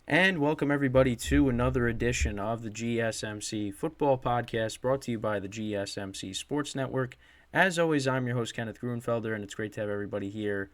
And welcome everybody to another edition of the GSMC Football Podcast brought to you by the GSMC Sports Network. As always, I'm your host, Kenneth Grunfelder, and it's great to have everybody here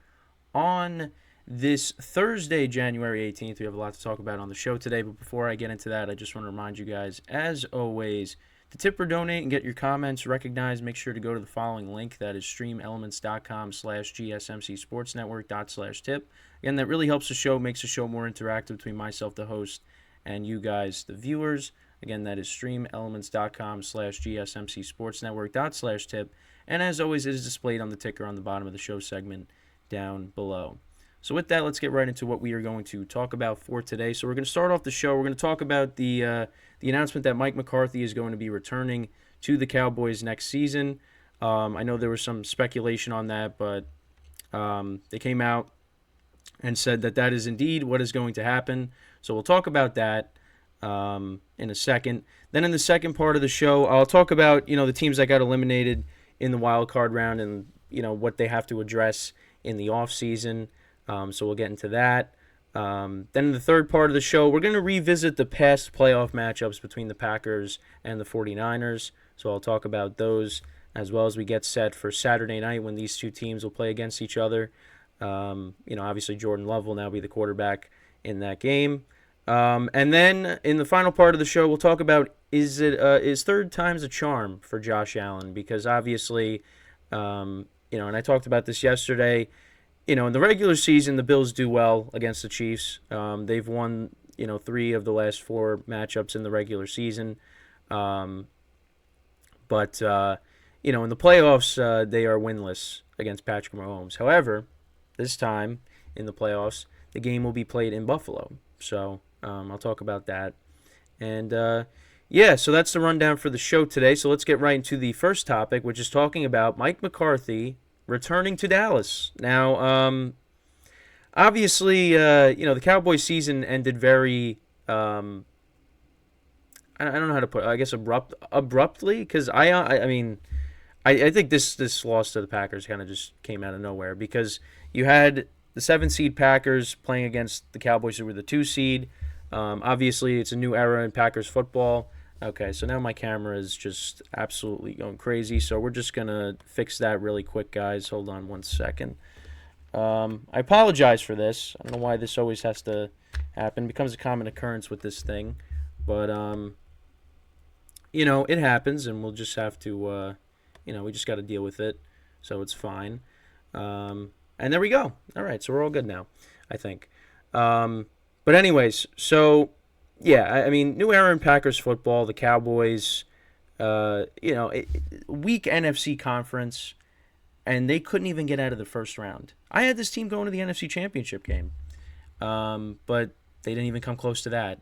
on this Thursday, January 18th. We have a lot to talk about on the show today, but before I get into that, I just want to remind you guys, as always, to tip or donate and get your comments recognized, make sure to go to the following link. That is streamelements.com/gsmcsportsnetwork./tip. Again, that really helps the show, makes the show more interactive between myself, the host, and you guys, the viewers. Again, that is streamelements.com/gsmcsportsnetwork./tip. And as always, it is displayed on the ticker on the bottom of the show segment down below. So with that, let's get right into what we are going to talk about for today. So we're going to start off the show. We're going to talk about the announcement that Mike McCarthy is going to be returning to the Cowboys next season. I know there was some speculation on that, but they came out and said that that is indeed what is going to happen. So we'll talk about that in a second. Then in the second part of the show, I'll talk about the teams that got eliminated in the wild card round and what they have to address in the offseason. So we'll get into that. Then in the third part of the show, we're going to revisit the past playoff matchups between the Packers and the 49ers. So I'll talk about those as well as we get set for Saturday night when these two teams will play against each other. Obviously Jordan Love will now be the quarterback in that game. And then in the final part of the show, we'll talk about is third time's a charm for Josh Allen, because obviously, and I talked about this yesterday. In the regular season, the Bills do well against the Chiefs. They've won, 3 of the last 4 matchups in the regular season. But in the playoffs, they are winless against Patrick Mahomes. However, this time in the playoffs, the game will be played in Buffalo. So I'll talk about that. And, so that's the rundown for the show today. So let's get right into the first topic, which is talking about Mike McCarthy returning to Dallas. Now, obviously, the Cowboys season ended very, I don't know how to put it, I guess abruptly, because I think this loss to the Packers kind of just came out of nowhere, because you had the 7-seed Packers playing against the Cowboys, who were the 2-seed. Obviously, it's a new era in Packers football. Okay, so now my camera is just absolutely going crazy, so we're just going to fix that really quick, guys. Hold on one second. I apologize for this. I don't know why this always has to happen. It becomes a common occurrence with this thing. But, it happens, and we'll just have to, we just got to deal with it, so it's fine. And there we go. All right, so we're all good now, I think. But anyways, so... yeah, new era in Packers football. The Cowboys, weak NFC conference, and they couldn't even get out of the first round. I had this team going to the NFC Championship game, but they didn't even come close to that.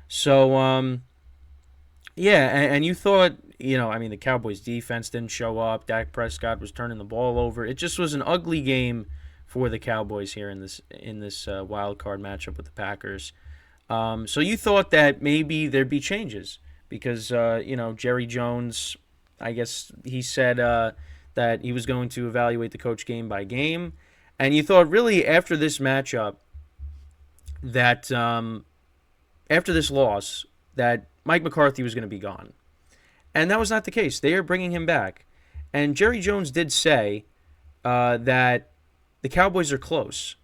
So, and you thought, the Cowboys defense didn't show up. Dak Prescott was turning the ball over. It just was an ugly game for the Cowboys here in this wild card matchup with the Packers. So you thought that maybe there'd be changes because, Jerry Jones, I guess he said that he was going to evaluate the coach game by game. And you thought really after this matchup that after this loss that Mike McCarthy was going to be gone. And that was not the case. They are bringing him back. And Jerry Jones did say that the Cowboys are close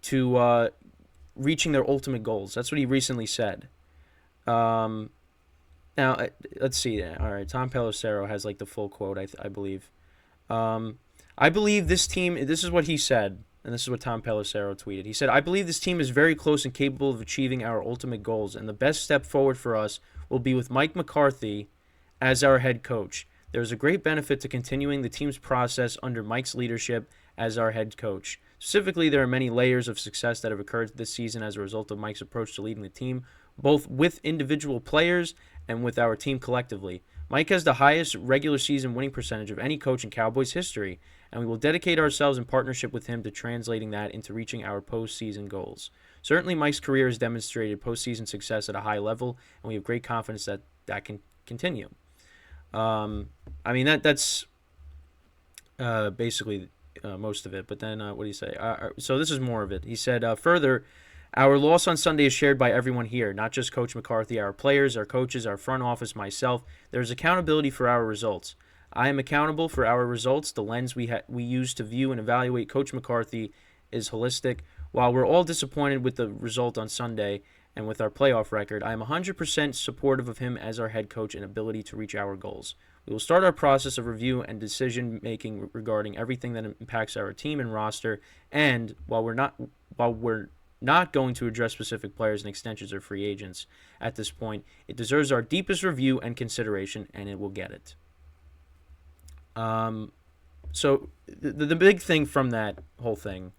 to reaching their ultimate goals. That's what he recently said. Now, let's see. All right, Tom Pelissero has the full quote, I believe. I believe this team, this is what he said, and this is what Tom Pelissero tweeted. He said, I believe this team is very close and capable of achieving our ultimate goals, and the best step forward for us will be with Mike McCarthy as our head coach. There is a great benefit to continuing the team's process under Mike's leadership as our head coach. Specifically, there are many layers of success that have occurred this season as a result of Mike's approach to leading the team, both with individual players and with our team collectively. Mike has the highest regular season winning percentage of any coach in Cowboys history, and we will dedicate ourselves in partnership with him to translating that into reaching our postseason goals. Certainly, Mike's career has demonstrated postseason success at a high level, and we have great confidence that that can continue. That's basically most of it. But then what do you say? So this is more of it. He said, further, Our loss on Sunday is shared by everyone here, not just Coach McCarthy, our players, our coaches, our front office, myself. There's accountability for our results. I am accountable for our results. The lens we use to view and evaluate Coach McCarthy is holistic. While we're all disappointed with the result on Sunday and with our playoff record, I am 100% supportive of him as our head coach and ability to reach our goals. We will start our process of review and decision making regarding everything that impacts our team and roster. And while we're not going to address specific players and extensions or free agents at this point, it deserves our deepest review and consideration, and it will get it. So the big thing from that whole thing,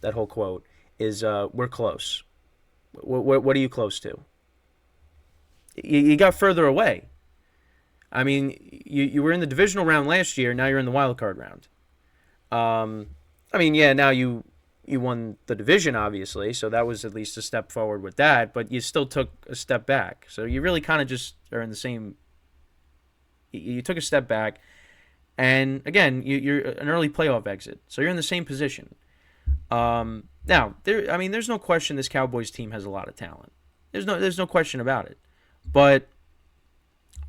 that whole quote, is we're close. What are you close to? You got further away. I mean, you were in the divisional round last year. Now you're in the wild card round. I mean, yeah, now you won the division, obviously, so that was at least a step forward with that, but you still took a step back. So you really kind of just are in the same. You took a step back, and again, you're an early playoff exit, so you're in the same position. Now, there's no question this Cowboys team has a lot of talent. There's no question about it. But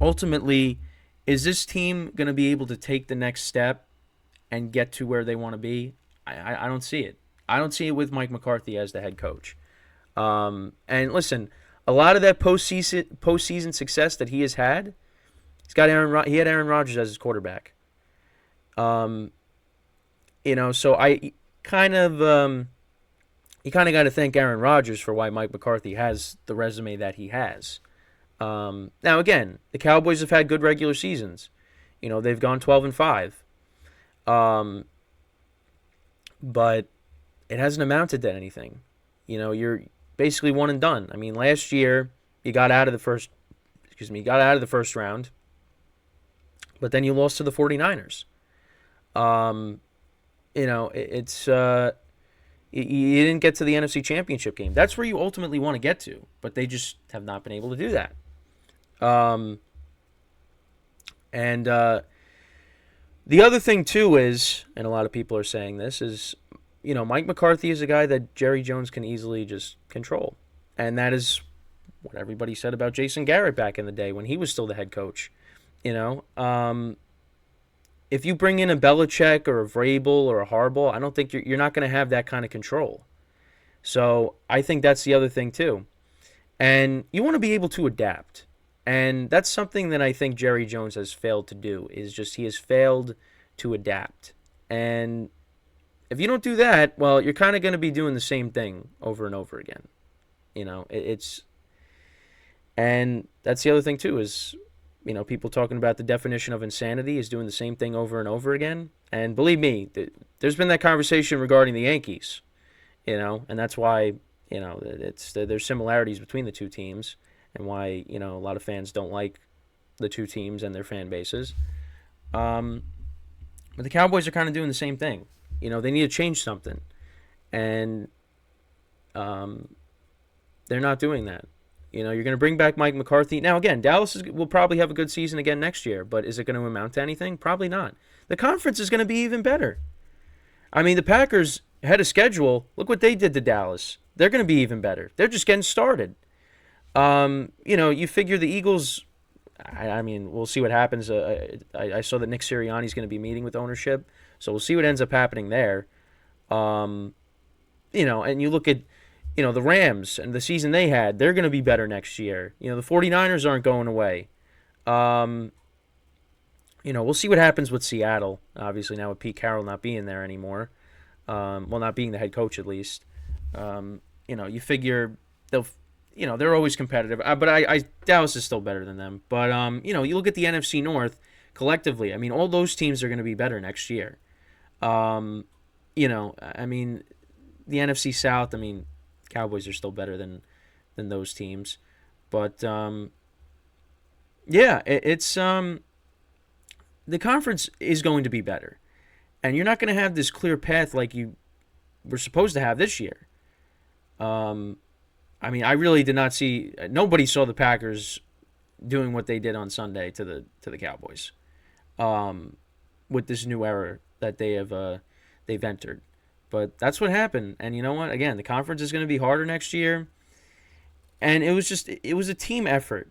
ultimately, is this team going to be able to take the next step and get to where they want to be? I don't see it. I don't see it with Mike McCarthy as the head coach. And listen, a lot of that postseason success that he has had, he had Aaron Rodgers as his quarterback. So I kind of you kind of got to thank Aaron Rodgers for why Mike McCarthy has the resume that he has. Now again, the Cowboys have had good regular seasons. They've gone 12-5. But it hasn't amounted to anything. You're basically one and done. I mean, last year you got out of the first round, but then you lost to the 49ers. You didn't get to the NFC Championship game. That's where you ultimately want to get to, but they just have not been able to do that. The other thing, too, is, and a lot of people are saying this, is, Mike McCarthy is a guy that Jerry Jones can easily just control. And that is what everybody said about Jason Garrett back in the day when he was still the head coach. If you bring in a Belichick or a Vrabel or a Harbaugh, I don't think you're not going to have that kind of control. So I think that's the other thing, too. And you want to be able to adapt. And that's something that I think Jerry Jones has failed to do, is just he has failed to adapt. And if you don't do that, well, you're kind of going to be doing the same thing over and over again. And that's the other thing, too, is, people talking about the definition of insanity is doing the same thing over and over again. And believe me, there's been that conversation regarding the Yankees, and that's why, there's similarities between the two teams. And why, a lot of fans don't like the two teams and their fan bases. But the Cowboys are kind of doing the same thing. They need to change something. And they're not doing that. You're going to bring back Mike McCarthy. Now, again, Dallas will probably have a good season again next year. But is it going to amount to anything? Probably not. The conference is going to be even better. I mean, the Packers ahead of schedule, look what they did to Dallas. They're going to be even better. They're just getting started. You figure the Eagles, I mean, we'll see what happens. I saw that Nick Sirianni's going to be meeting with ownership, so we'll see what ends up happening there. And you look at, the Rams and the season they had, they're going to be better next year. The 49ers aren't going away. We'll see what happens with Seattle, obviously, now with Pete Carroll not being there anymore. Not being the head coach, at least. You figure they're always competitive, but Dallas is still better than them. But you look at the NFC North collectively. I mean, all those teams are going to be better next year. The NFC South. I mean, Cowboys are still better than those teams, but it's the conference is going to be better, and you're not going to have this clear path like you were supposed to have this year. I really did not see. Nobody saw the Packers doing what they did on Sunday to the Cowboys, with this new era that they've entered. But that's what happened. And you know what? Again, the conference is going to be harder next year. And it was a team effort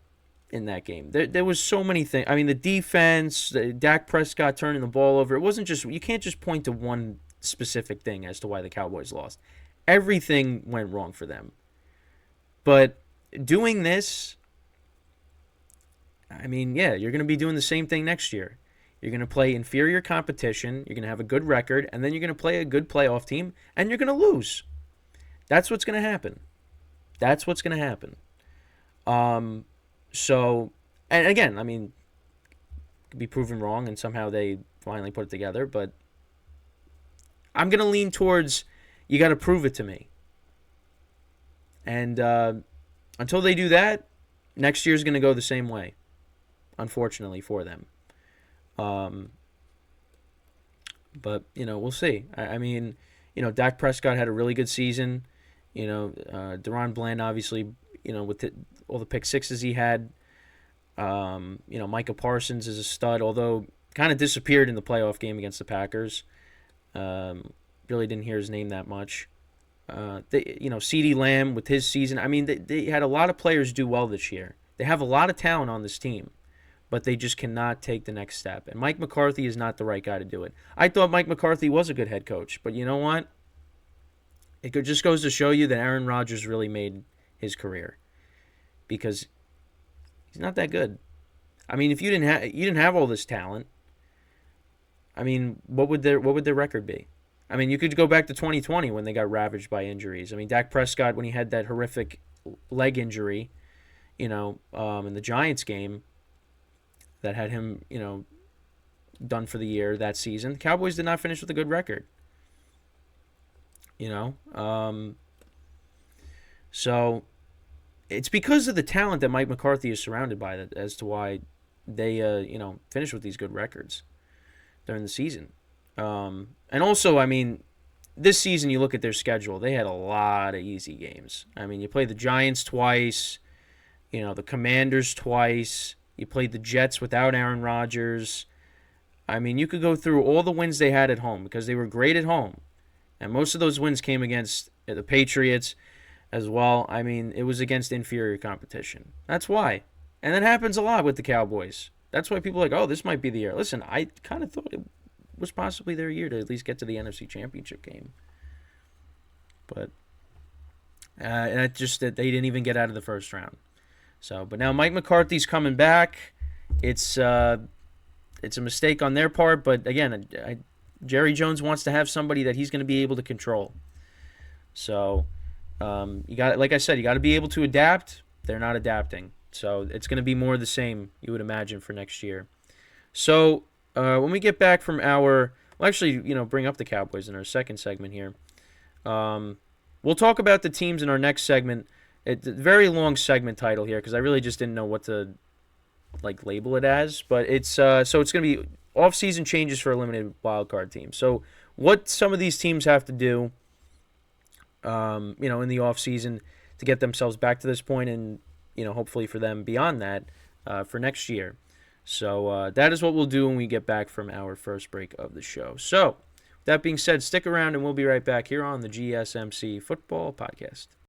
in that game. There was so many things. I mean, the defense, Dak Prescott turning the ball over. It wasn't just, you can't just point to one specific thing as to why the Cowboys lost. Everything went wrong for them. But doing this, I mean, yeah, you're going to be doing the same thing next year. You're going to play inferior competition. You're going to have a good record. And then you're going to play a good playoff team. And you're going to lose. That's what's going to happen. That's what's going to happen. So, and again, I mean, could be proven wrong and somehow they finally put it together. But I'm going to lean towards you got to prove it to me. And until they do that, next year's going to go the same way, unfortunately for them. But, you know, we'll see. I mean, you know, Dak Prescott had a really good season. You know, Deron Bland, obviously, you know, with all the pick sixes he had. You know, Micah Parsons is a stud, although kind of disappeared in the playoff game against the Packers. Really didn't hear his name that much. You know, CeeDee Lamb with his season. I mean, they had a lot of players do well this year. They have a lot of talent on this team, but they just cannot take the next step. And Mike McCarthy is not the right guy to do it. I thought Mike McCarthy was a good head coach, but you know what? It just goes to show you that Aaron Rodgers really made his career because he's not that good. I mean, if you didn't have all this talent, I mean, what would their record be? I mean, you could go back to 2020 when they got ravaged by injuries. I mean, Dak Prescott, when he had that horrific leg injury, you know, in the Giants game that had him, you know, done for the year that season, the Cowboys did not finish with a good record. You know, so it's because of the talent that Mike McCarthy is surrounded by that as to why they, you know, finish with these good records during the season. And also, I mean, this season you look at their schedule, they had a lot of easy games. I mean, you played the Giants twice, you know, the Commanders twice, you played the Jets without Aaron Rodgers. I mean, you could go through all the wins they had at home because they were great at home. And most of those wins came against the Patriots as well. I mean, it was against inferior competition. That's why. And that happens a lot with the Cowboys. That's why people are like, oh, this might be the year. Listen, I kind of thought it was possibly their year to at least get to the NFC Championship game. But and just that they didn't even get out of the first round. So, but now Mike McCarthy's coming back. It's a mistake on their part, but again, Jerry Jones wants to have somebody that he's going to be able to control. So, you got, like I said, you got to be able to adapt. They're not adapting, so it's going to be more of the same, you would imagine, for next year. So, when we get back from we'll actually, you know, bring up the Cowboys in our second segment here. We'll talk about the teams in our next segment. It's a very long segment title here because I really just didn't know what to like label it as, but it's so it's going to be off-season changes for eliminated wildcard teams. So what some of these teams have to do, you know, in the off-season to get themselves back to this point and, you know, hopefully for them beyond that for next year. So that is what we'll do when we get back from our first break of the show. So that being said, stick around and we'll be right back here on the GSMC Football Podcast.